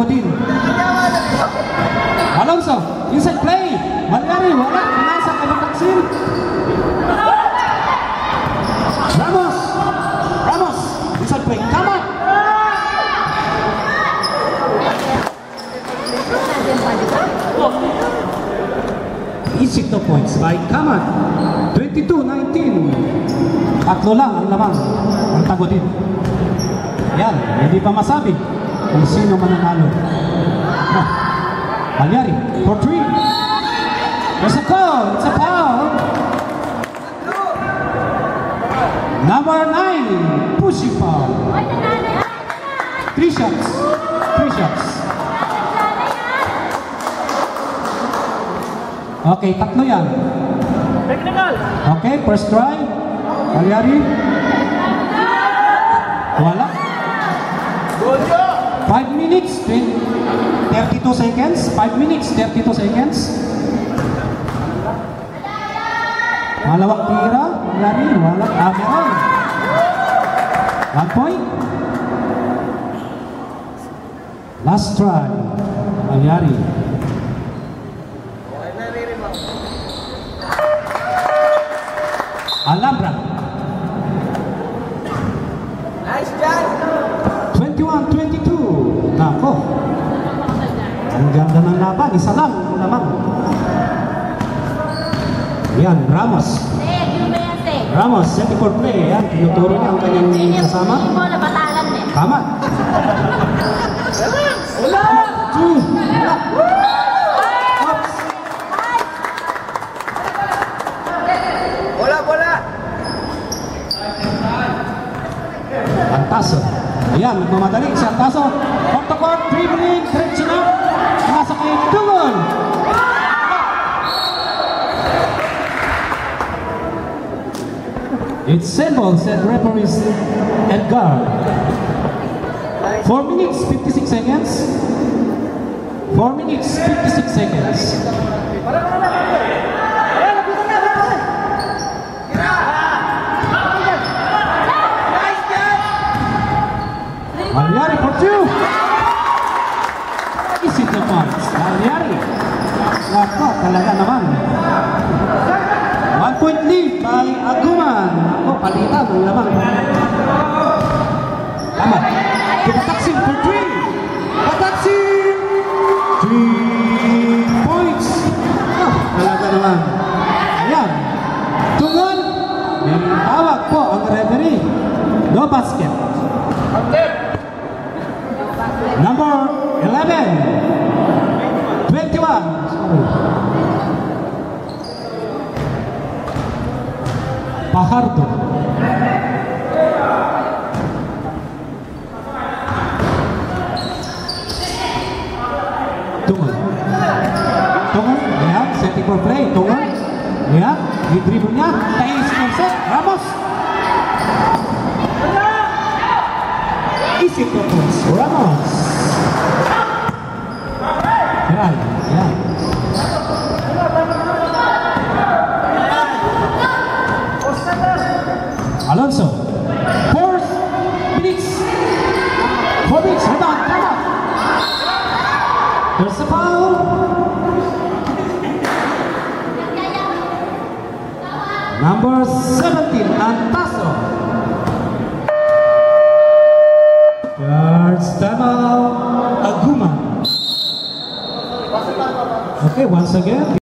din. Alonso, inside play. Malyari, wala. Nasa kabataksin. Ramos, inside play. Come on. Easy 2 points by Kaman. 22-19. Tatlo lang ang lamang. Ang tagodin. Yan, hindi pa masabi kung sino mananalo. Malyari, for 3. There's a call. It's a foul. Number 9, pushing foul. 3 shots. Okay, tatlo yan. Okay, first try. Malyari. Wala. 5 minutes, 32 seconds. 5 minutes, 32 seconds. Malawak tira. Malyari, wala. Meron. 1 point. Last try. Malyari. Alhambra. Nice job. 21-22. Nako. Ang ganda ng laban. Isa lang naman. Yan, Ramos. Ramos, set for play. Yan, tinuturo niya ang kanyang kasama. Tama. Wala. Antaso. Ayan, nagmamadali si Antaso. Off the court, dribbling, diretso na. Nasa kay Tungol. It's simple, said referees Edgar. 4 minutes, 56 seconds. 4 minutes, 56 seconds. Malyari for 2. Easy the points. Malyari. Nako, talaga naman. 1 point lead by Aguman. Ako, palitan ang lamang. Tama. Pataksin for 3. Pataksin! 3 points. Oh, talaga naman. Ayan. Tungol. May tawag po ang referee. No basket. Number 11, 21. Pajardo. Tungol. Ayan, setting for play. Tungol. Ayan, i-dribble niya. Tayo si Merced. Ramos. Easy to points. Ramos. Ayan. Alonso. 4 minutes. 4 minutes. Rebound. Come on. There's a foul. Number 17, Antaso. Yards, timeout, Aguman. Okay, once again.